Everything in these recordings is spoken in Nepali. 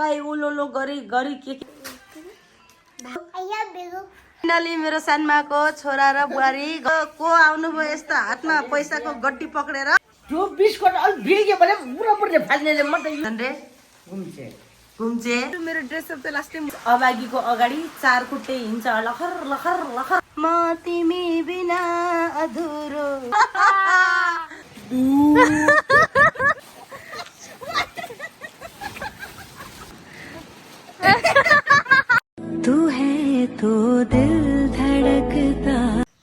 फकाई उलोलो गरी गरी के फाइनली मेरो सानमाको छोरा र बुहारी को आउनुभयो यस्तो हातमा पैसाको गड्डी पक्रेर जो बिस्कुट अलि भिग्यो भने पुरापुरी फाल्नेले मात्रै घुम्चे मेरो ड्रेस सब त लास्टै अभागीको अगाडि चार खुट्टे हिँड्छ लखर लखर लखर म तिमी बिना अधुरो तू है तो दिल धड़कता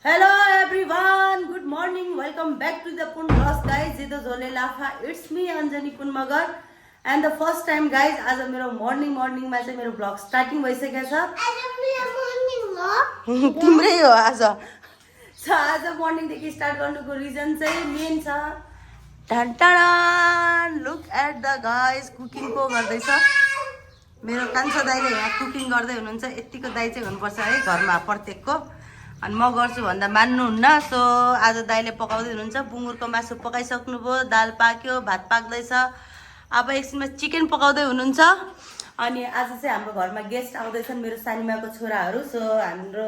hello everyone good morning welcome back to the Pun vlogs guys is the झोले लाफा it's me Anjani Pun Magar and the first time guys आज मेरो मर्निङमा चाहिँ मेरो ब्लग स्टार्टिङ भइसकेको छ तिम्रै हो आज आज मर्निङदेखि स्टार्ट गर्नुको रिजन चाहिँ मेन छ ढान्टाडा look at the guys cooking को गर्दैछ मेरो कान्छा दाइले यहाँ कुकिङ गर्दै हुनुहुन्छ यतिको दाइ चाहिँ हुनुपर्छ है घरमा प्रत्येकको अनि म गर्छु भन्दा मान्नुहुन्न सो आज दाइले पकाउँदै हुनुहुन्छ बुङ्गुरको मासु पकाइसक्नुभयो दाल पाक्यो भात पाक्दैछ अब एकछिनमा चिकन पकाउँदै हुनुहुन्छ अनि आज चाहिँ हाम्रो घरमा गेस्ट आउँदैछन् मेरो सानीमाको छोराहरू सो हाम्रो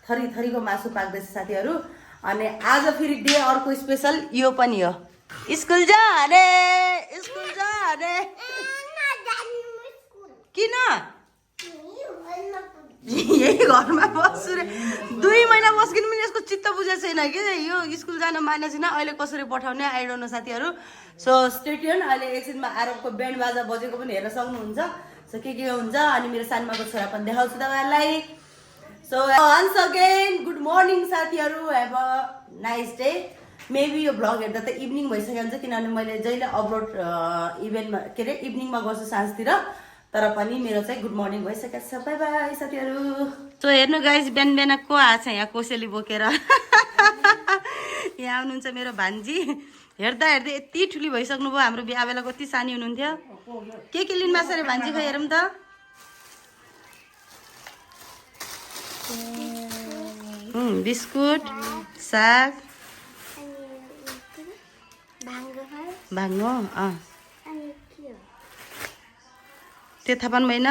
थरीको मासु पाक्दैछ साथीहरू अनि आज फेरि डे अर्को स्पेसल यो पनि हो स्कुल जाने किन यही घरमा बस्छु रे 2 महिना बस्किनु पनि यसको चित्त बुझेको छैन कि यो स्कुल जान माने छैन अहिले कसरी पठाउने आइडोन्ट साथीहरू सो स्टे ट्युन अहिले एकछिनमा आरबको ब्यान्ड बाजा बजेको पनि हेर्न सक्नुहुन्छ सो के हुन्छ अनि मेरो सानमाको छोरा पनि देखाउँछु तपाईँहरूलाई so once again good morning साथीहरू have a nice day maybe यो भ्लग हेर्दा त इभिनिङ भइसक्यो हुन्छ किनभने मैले जहिले अपलोड इभेन्टमा के अरे इभिनिङमा गर्छु साँझतिर तर पनि मेरो चाहिँ गुड मर्निङ भइसकेको छ बाई बाई साथीहरू सो हेर्नु गाइज बिहान को आएको छ यहाँ कोसेली बोकेर यहाँ आउनुहुन्छ मेरो भान्जी हेर्दा यति ठुली भइसक्नु भयो हाम्रो बिहा बेला कति सानी हुनुहुन्थ्यो के लिनु भएको छ अरे भान्जी खै हेरौँ त बिस्कुट साग भाङ्गो त्यो थाहा पाउनु भएन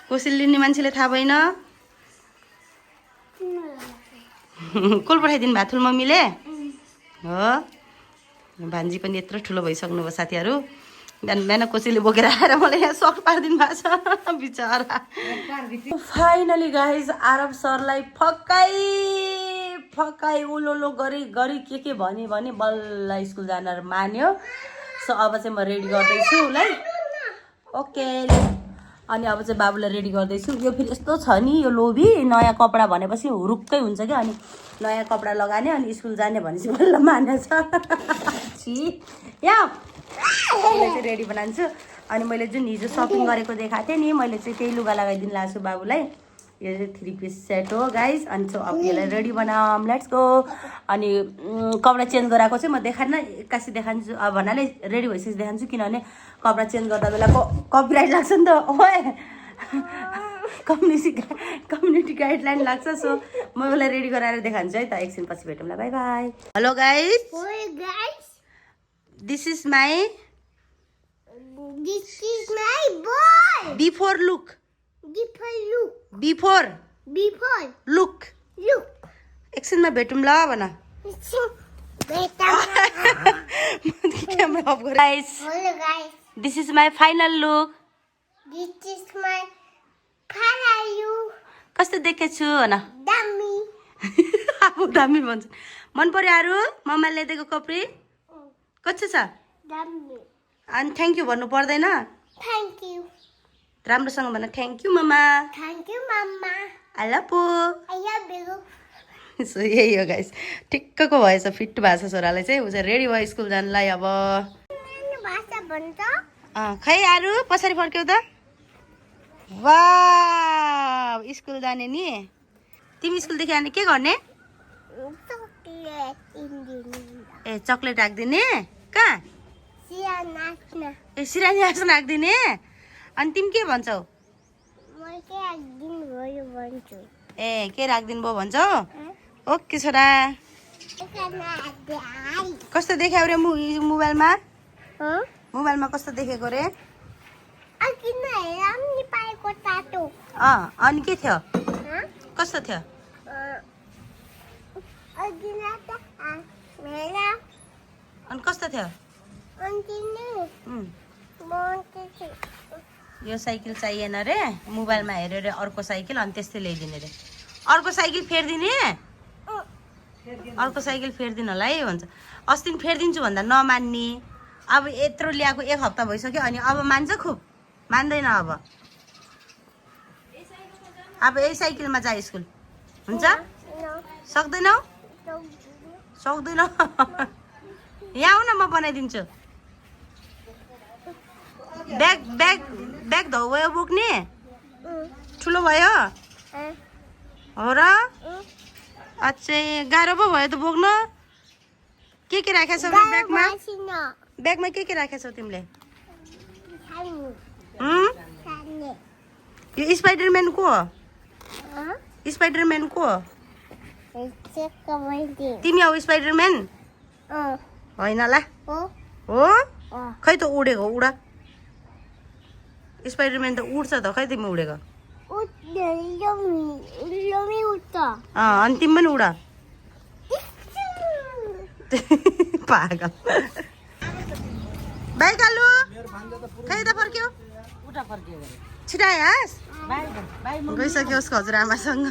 कोसेली लिने मान्छेले थाहा भएन कसले पठाइदिनु भएको ठुलो मम्मीले हो भान्जी पनि यत्रो ठुलो भइसक्नु भयो साथीहरू बिहान कोसेली बोकेर आएर मलाई यहाँ सक पारिदिनु भएको छ बिचरा फाइनली गाइज आरब सरलाई फकाई उलोलो गरी के भने बल्ल स्कुल जान मान्यो सो अब चाहिँ म रेडी गर्दैछु उसलाई ओके अनि अब चाहिँ बाबुलाई रेडी गर्दैछु यो फेरि यस्तो छ नि यो लोभी नयाँ कपडा भनेपछि हुरुक्कै हुन्छ क्या अनि नयाँ कपडा लगाने अनि स्कुल जाने भनेपछि बल्ल मानेछ यहाँ चाहिँ रेडी बनाउँछु अनि मैले जुन हिजो सपिङ गरेको देखाएको थिएँ नि मैले चाहिँ त्यही लुगा लगाइदिनु लाग्छु छु बाबुलाई यो चाहिँ 3 पिस सेट हो गाइज अनि सो अब यसलाई रेडी बनाऊँ लेट्स गो अनि कपडा चेन्ज गराएको चाहिँ म देखान्न एक्कासी देखान्छु अब भन्नाले रेडी भइसकेपछि देखान्छु किनभने कपडा चेन्ज गर्दा बेला कपिराइट लाग्छ नि त ओए कम्युनिटी गाइडलाइन लाग्छ सो म उसलाई रेडी गराएर देखान्छु है त एकछिन पछि भेटौँला bye bye hello guys this is my before look before look एकछिनमा भेटौँ ल भन this is my final look कस्तो देखेछु भन अब दामी भन्छ मन पर्यो अरू मम्माले ल्याइदिएको कपडी कस्तो छ अनि थ्याङ्क यू भन्नु पर्दैन राम्रोसँग भन थ्याङ्क यू मम्मा आई लभ यू सो यही हो गाइस ठिक्कको भएछ फिट भएको छ छोरालाई चाहिँ ऊ चाहिँ रेडी भयो स्कुल जानलाई अब खै आरु पछाडि फर्क्यौ त वाह स्कुल जाने नि तिमी स्कुलदेखि आने के गर्ने ए चक्लेट राखिदिने कहाँ ए सिरानी आसन राखिदिने अनि तिमी के भन्छौ ए के राखिदिनु भयो भन्छौ ओके छोरा कस्तो देखाउ रे मोबाइलमा कस्तो देखेको रे अनि के थियो कस्तो थियो अनि कस्तो थियो यो साइकल चाहिएन रे मोबाइलमा हेरेर अर्को साइकल अनि त्यस्तै ल्याइदिने रे अर्को साइकल फेरिदिने अर्को साइकल फेरिदिनु होला है भन्छ अस्ति फेरिदिन्छु भन्दा नमान्ने अब यत्रो ल्याएको 1 हप्ता भइसक्यो अनि अब मान्छ खुब मान्दैन अब यही साइकलमा जा स्कुल हुन्छ सक्दैनौ सक्दैनौ यहाँ आऊ न म बनाइदिन्छु ब्याग ब्याग ब्याग धौ भयो बोक्ने ठुलो भयो हो र अच्छा गाह्रो पो भयो त बोक्न के राखेको छौ ब्यागमा ब्यागमा के राखेको छौ तिमीले यो स्पाइडरम्यान को हो स्पाइडरम्यान को हो तिमी हौ स्पाइडरम्यान होइन ला हो खै त उडेको उड स्पाइडरम्यान त उड्छ त खै तिमी उडेको अनि तिमी पनि उड पागल बाई कालु खै त फर्क्यो छिटाइहास गइसक्यो उसको हजुरआमासँग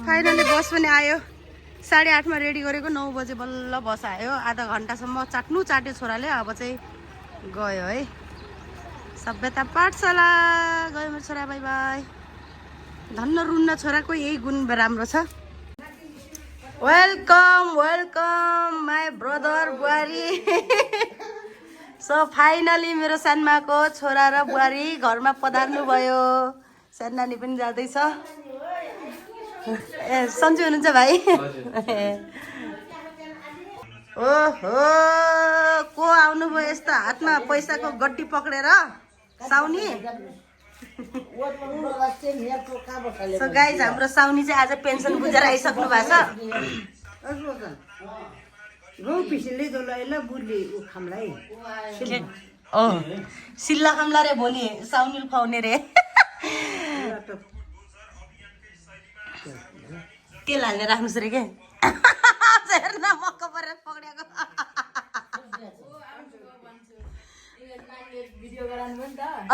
फाइनली बस पनि आयो 8:30 मा रेडी गरेको 9 बजे बल्ल बस आयो आधा घन्टासम्म चाट्यो छोराले अब चाहिँ गयो है सभ्यता पाठशाला गयो मेरो छोरा बाई बाई धन्न रुन्न छोराको यही गुण राम्रो छ वेलकम वेलकम माई ब्रदर बुहारी सो फाइनली मेरो सानमाको छोरा र बुहारी घरमा पधार्नु भयो साननानी पनि जाँदैछ ए सन्चै हुनुहुन्छ भाइ ओहो को आउनुभयो यस्तो हातमा पैसाको गड्डी पक्रेर साउनी सो गाइज हाम्रो साउनी चाहिँ आज पेन्सन बुझेर आइसक्नु भएको छ सिल्ला खाम्ला रे भोलि साउनी खुवाउने रे तेल हाल्ने राख्नुहोस् रे के हेर्न मक्क परेर पक्रिएको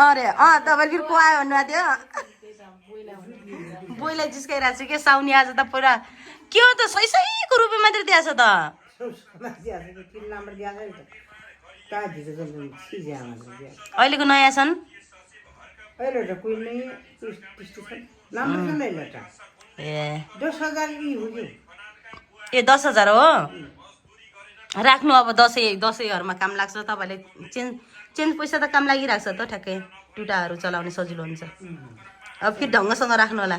अरे तपाईँ फेरि को आयो भन्नुभएको थियो बोइलाई जिस्काइरहेको छु के साउनी आज त पुरा के हो त सहीको रुपियाँ मात्रै दिएछ त अहिलेको नयाँ छन् ए 10,000 हो राख्नु अब दसैँहरूमा काम लाग्छ तपाईँले चेन्ज पैसा त काम लागिरहेको छ त ठ्याक्कै टुटाहरू चलाउने सजिलो हुन्छ अब फेरि ढङ्गसँग राख्नु होला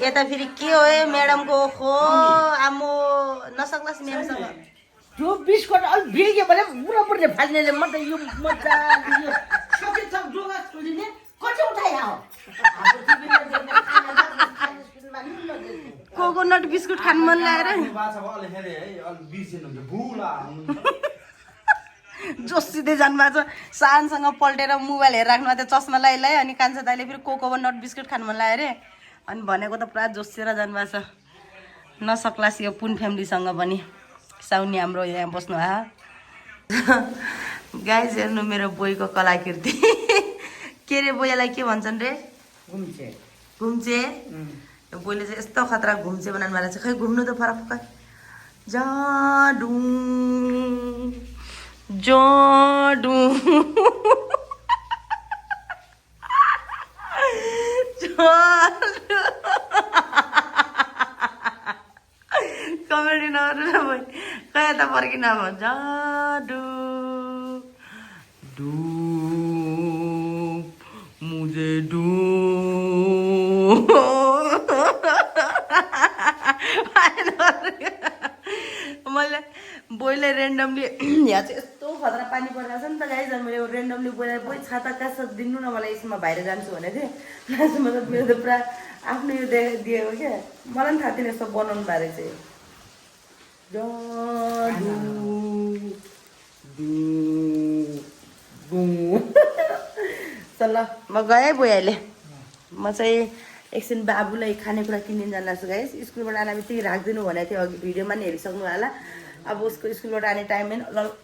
यता फेरि के हो म्याडमको खो आमो नसक्लास् म्यामसँग जो बिस्कुट अलि भिग्यो भने पुरा पुरा फाल्नेले म त यो मजा यो सबै सब जोगा छोडिने कति उठाइहाउ कोकोनट बिस्कुट खानु मन लागेर जोसिँदै जानुभएको छ सानसँग पल्टेर मोबाइल हेरेर राख्नु त्यो चस्मा लगाइ अनि कान्छा दाइले फेरि कोकोनट बिस्कुट खानु मन लाग्यो अरे अनि भनेको त पुरा जोसिएर जानुभएको छ नसक्लास् यो पुन फ्यामिलीसँग पनि साउनी हाम्रो यहाँ बस्नु आयो गाइज हेर्नु मेरो बोईको कलाकृति के रे बोईलाई के भन्छन् रे घुम्चे बोईले चाहिँ यस्तो खतरा घुम्चे बनाउनु भएको छ खै घुम्नु त फरक जाडु जाडु कमेडी नगर्नु न भाइ कहाँ त फर्किन अब जाडु डु मुझे डु मैले बोइले रेन्डमली यहाँ चाहिँ यस्तो खतरा पानी परिरहेको छ नि त गाइज मैले रेन्डमली बोइलाई बोइ छाता कासा दिनु न मलाई यसमा बाहिर जान्छु भनेको थिएँ लास्टमा त मेरो त पुरा आफ्नो यो दिएको क्या मलाई पनि थाहा थिएन यस्तो बनाउनु बारे चाहिँ ल म गएँ भइहालेँ म चाहिँ एकछिन बाबुलाई खानेकुरा किनिदिनु जान लाग्छु गाइस स्कुलबाट आएर बित्तिकै राखिदिनु भनेको थियो अघि भिडियोमा नि हेरिसक्नु होला अब उसको स्कुलबाट आने टाइम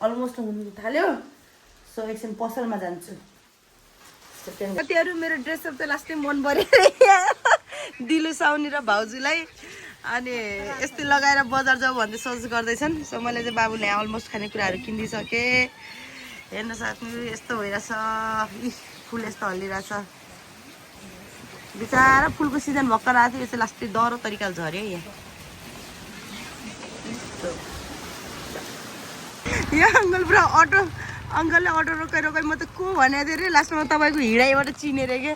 अलमोस्ट हुनु थाल्यो सो एकछिन पसलमा जान्छु साथीहरू मेरो ड्रेसअप चाहिँ लास्टै मन पऱ्यो दिलु साउनी र भाउजूलाई अनि यस्तै लगाएर बजार जाऊ भन्ने सोच गर्दैछन् सो मैले चाहिँ बाबुले अलमोस्ट खानेकुराहरू किनिदिइसकेँ हेर्न साथीहरू यस्तो भइरहेछ फुल यस्तो हल्लिरहेछ बिचरा फुलको सिजन भर्खर आएको थियो यो चाहिँ लास्टै डह्रो तरिकाले झऱ्यो यहाँ यहाँ अङ्कल पुरा अटो अङ्कलले अटो रोकाइ रोकाइ म त को भनेको थिएँ अरे लास्टमा तपाईँको हिँडाइबाट चिनेर के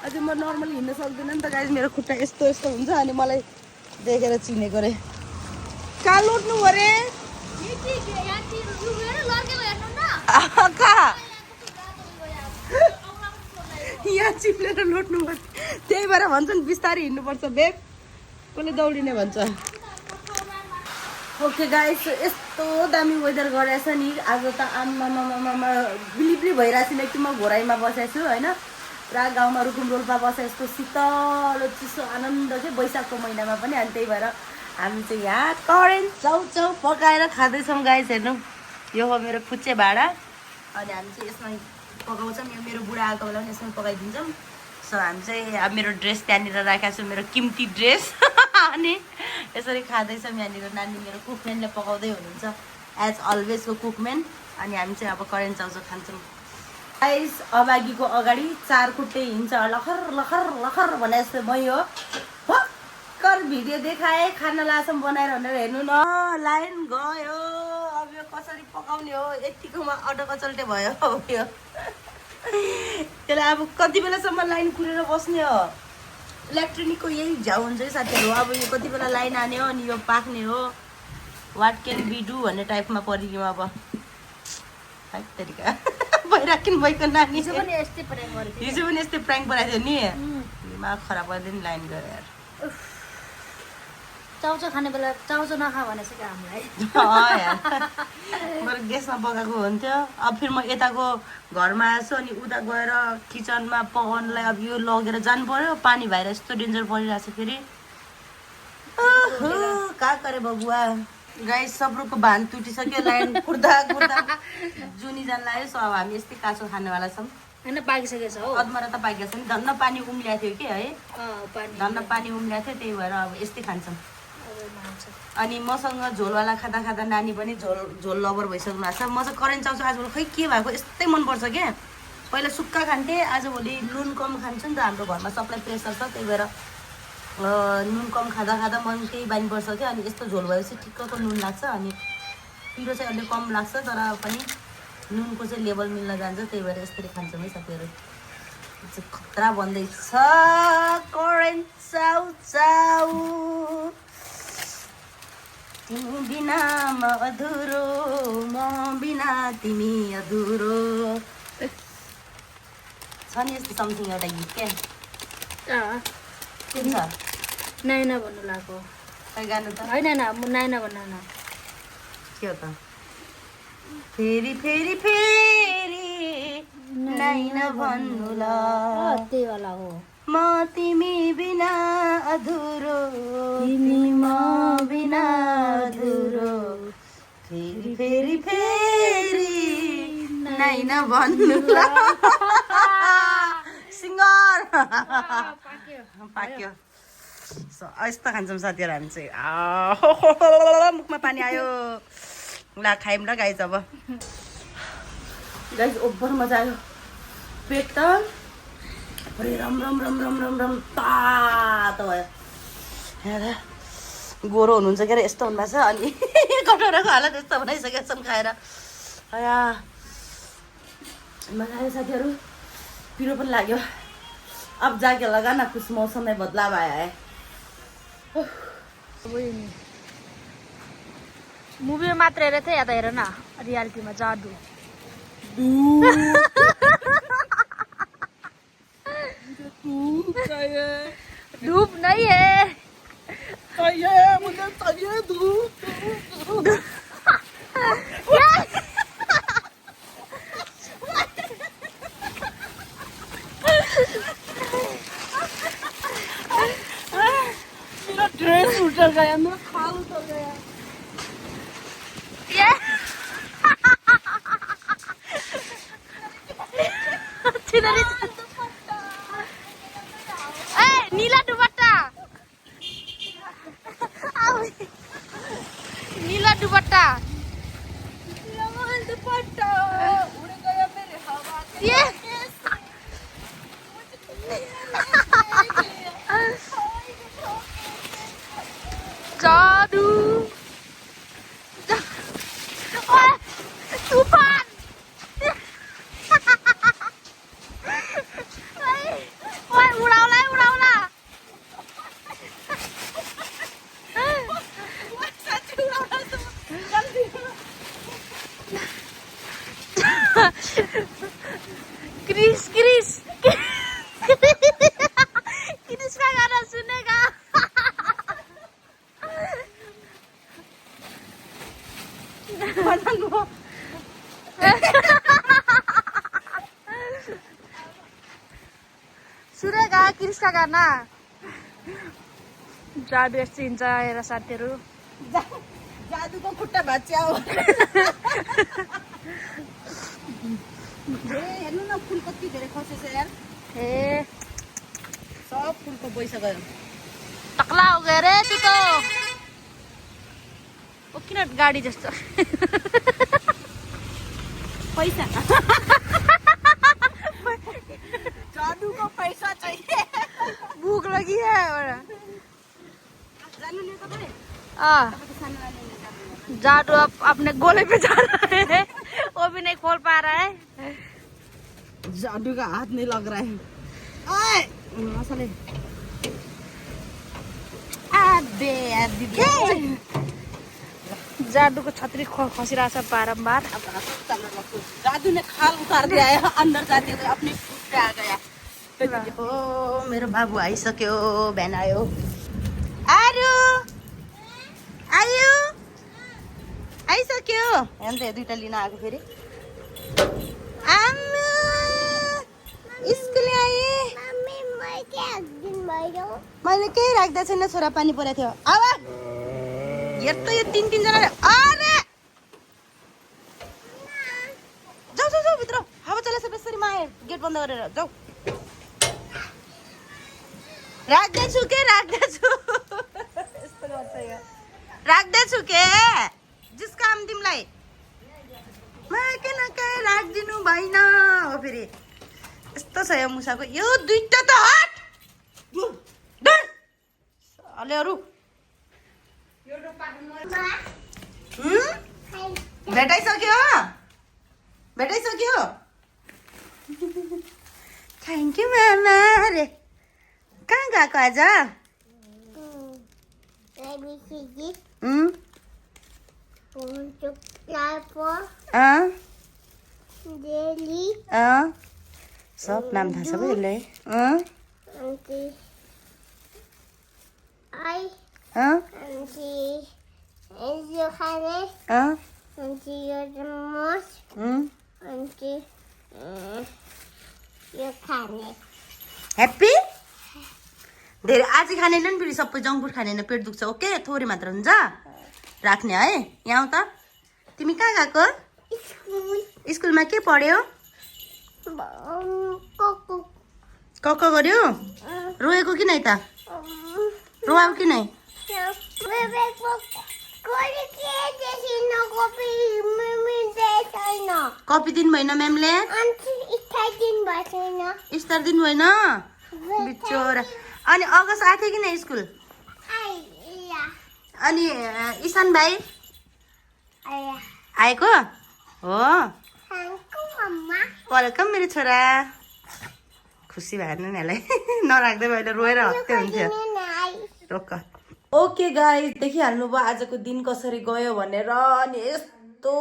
अझै म नर्मली हिँड्न सक्दिनँ नि त गाइस मेरो खुट्टा यस्तो यस्तो हुन्छ अनि मलाई देखेर चिनेको अरे कहाँ लुट्नु अरे कहाँ यहाँ चिप्लेर लुट्नु पर्छ त्यही भएर भन्छन् बिस्तारै हिँड्नुपर्छ बेग कसले दौडिने भन्छ ओके गाइस यस्तो दामी वेदर गरेछ नि आज त आमामामामा बिलिब्ली भइरहेको छु कि म घोराइमा बसेको छु होइन पुरा गाउँमा रुकुम रोल्पा बसे यस्तो शीतल चिसो आनन्द चाहिँ वैशाखको महिनामा पनि अनि त्यही भएर हामी चाहिँ यहाँ करेन्ट चाउचाउ पकाएर खाँदैछौँ गाइस हेर्नु यो हो मेरो फुच्चे भाँडा अनि हामी चाहिँ यसमा पकाउँछौँ यो मेरो बुढा आएको बेला पनि यसमा पकाइदिन्छौँ सो हामी चाहिँ अब मेरो ड्रेस त्यहाँनिर राखेको छु मेरो किम्ती ड्रेस अनि यसरी खाँदैछौँ यहाँनिर नानी मेरो कुकम्यानले पकाउँदै हुनुहुन्छ एज अलवेजको कुकम्यान अनि हामी चाहिँ अब करेन्ट चाउचाउ खान्छौँ गाइस अभागीको अगाडि 4 खुट्टे हिँड्छ लखर लखर लखर भने जस्तो भयो भर्खर भिडियो देखाएँ खाना लासम बनाएर भनेर हेर्नु न लाइन गयो अब यो कसरी पकाउने हो यतिकोमा अटो कचल्टे भयो यो त्यसलाई अब कति बेलासम्म लाइन कुरेर बस्ने हो इलेक्ट्रोनिकको यही झ्याउ हुन्छ है साथीहरू अब यो कति बेला लाइन आने हो अनि यो पाक्ने हो वाट क्यान बी डु भन्ने टाइपमा परियो अब है तरिका भइराखिन् भइको नानी हिजो पनि यस्तै प्र्याङ्क बनाएको थियो नि दिमाग खराब गरिदियो नि लाइन गरेर चाउचाउ खाने बेला चाउचाउ नखा भनेछ क्या हामीलाई बरु ग्यासमा पकाएको हुन्थ्यो अब फेरि म यताको घरमा आएछु अनि उता गएर किचनमा पकाउनलाई अब यो लगेर जानु पर्यो पानी भएर यस्तो डेन्जर परिरहेको छ फेरि कहाँ करे बबुवा गाई सब्रुको भान टुटिसक्यो लाइन कुर्दा कुर्दा जुनी जान लाग्यो सो अब हामी यस्तै काँचो खानेवाला छौँ होइन पाकिसकेको छ हो अदमरा त पाकेको छ नि धन्न पानी उम्ल्याएको थियो कि है धन्न पानी उम्ल्याएको थियो त्यही भएर अब यस्तै खान्छौँ अनि मसँग झोलवाला खाँदा खाँदा नानी पनि झोल लभर भइसक्नु भएको छ म चाहिँ करेन्ट चाउचाउ आजभोलि खै के भएको यस्तै मनपर्छ क्या पहिला सुक्खा खान्थेँ आजभोलि नुन कम खान्छु नि त हाम्रो घरमा सबलाई प्रेसर छ त्यही भएर नुन कम खाँदा खाँदा मन त्यही बानी पर्छ क्या अनि यस्तो झोल भएपछि ठिक्कको नुन लाग्छ अनि पिरो चाहिँ अलिक कम लाग्छ तर पनि नुनको चाहिँ लेभल मिल्न जान्छ त्यही भएर यसरी खान्छौँ है साथीहरू खतरा बन्दैछ करेन्ट चाउचाउ तिमी बिना म अधुरो म बिना तिमी अधुरो छ नि यस्तो समथिङ एउटा गीत क्या के छ नाइना भन्नु लाग्यो खै गानु त होइन म नाइना भन्नु न के हो त फेरि फेरि फेरि नाइना भन्नु ल त्यही वाला हो म तिमी बिना अधुरो तिमी म बिना अधुरो फेरि फेरि फेरि नाइना भन्नु ल सिङ्गर पाक्यो यस्तो खान्छौँ साथीहरू हामी चाहिँ मुखमा पानी आयो ला खायौँ ल गाइज अब गाइज ओभर मजा आयो पेट त रम रम रम रम रम रम तातो भयो हेर गोरो हुनुहुन्छ के अरे यस्तो हुनुभएको छ अनि कटोराको हालत यस्तो बनाइसकेका छन् खाएर आया मजा आयो साथीहरू पिरो पनि लाग्यो अब जाके लगा न कुछ मौसम में बदलाव आया है मुभी में मात्र हेरेको थिएँ या त हेर न रियालिटीमा जादु धूप नहीं है मुझे चाहिए धूप मेरा ड्रेस उतर गया मेरा खाल उतर गया ये छिनरी ए नीला दुपट्टा नीला दुपट्टा उड़ गया मेरे हवा के ये जादू ओए तूफान ओए उड़ाउला उड़ाउला क्रिस क्रिस क्रिस का गाना सुनेगा सुनेगा क्रिस का गाना जादु यस्तो हिँड्छ हेर साथीहरू जादूको खुट्टा भाच्याओ हेर्नु न फुल कति धेरै खसेछ यार ए सब फुलको गइसक्यो टक्ला हो गयो रे तँ त ओ किन गाडी जस्तो पैसा जादूको पैसा चाहिए भूख लगी है जानु नि तपाईँ जादू अब अपने गोले पे जा रहा है वो भी नहीं खोल पा रहा है जादू का हाथ नहीं लग रहा है ओए मसाले अबे यार दीदी जादू को छतरी खसिरहेछ बारम्बार जादू ने खाल उतार दिया है अंदर जाते हुए अपने फुट पे आ गया ओ मेरो बाबु आइसक्यो बिहान आयो आरु आयो आइसक्यो हेर्नु त दुईटा लिन आएको फेरि आम्मा स्कुल आए मैले केही राख्दा छैन छोरा पानी परेको थियो अब हेर त यो तिनजना अरे जाऊ जाऊ जाऊ भित्र हावा चलेछ बेसरी माए गेट बन्द गरेर जाऊ राख्दैछु के राख्दैछु यस्तो गर्छ यो राख्दैछु के जिस काम तिमीलाई म किन कहीँ राखिदिनु भएन हो फेरि यस्तो छ यो मुसाको यो दुईटा त हट अलेहरू भेटाइसक्यो भेटाइसक्यो थ्याङ्क यू मामा रे कहाँ गएको आज सब नाम थाहा छ यसलाई ह्याप्पी धेरै आज खानेन नि फेरि सबै जङ्क फुड खानेन पेट दुख्छ ओके थोरै मात्र हुन्छ राख्ने है यहाँ आऊ त तिमी कहाँ गएको स्कुलमा के पढ्यो कक्क गर्यो रोएको कि नै त रोआऊ कि नै कपी दिनु भएन म्यामले स्टार दिनु भएन बिचोरा अनि अगस्त आएको थियो कि नै स्कुल अनि ईशान भाइ आएको हो वेलकम मेरो छोरा खुसी भएन नि यसलाई नराख्दै मैले रोएर हत्ते हुन्थ्यो रोक ओके गाइस देखिहाल्नु भयो आजको दिन कसरी गयो भनेर अनि यस्तो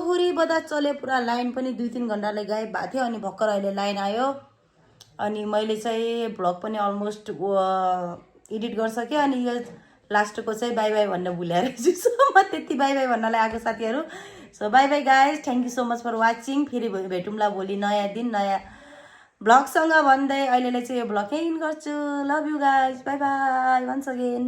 हुरी बदा चल्यो पुरा लाइन पनि 2-3 घन्टाले गायब भएको थियो अनि भर्खर अहिले लाइन आयो अनि मैले चाहिँ भ्लग पनि अलमोस्ट एडिट गरिसकेँ अनि यो लास्टको चाहिँ बाई बाई भन्न भुलेर सो म त्यति बाई बाई भन्नलाई आएको साथीहरू so bye bye guys thank you so much for watching फेरि भेटौँला भोलि नयाँ दिन नयाँ भ्लगसँग भन्दै अहिलेलाई चाहिँ यो भ्लग यहीँ गर्छु love you guys bye bye once again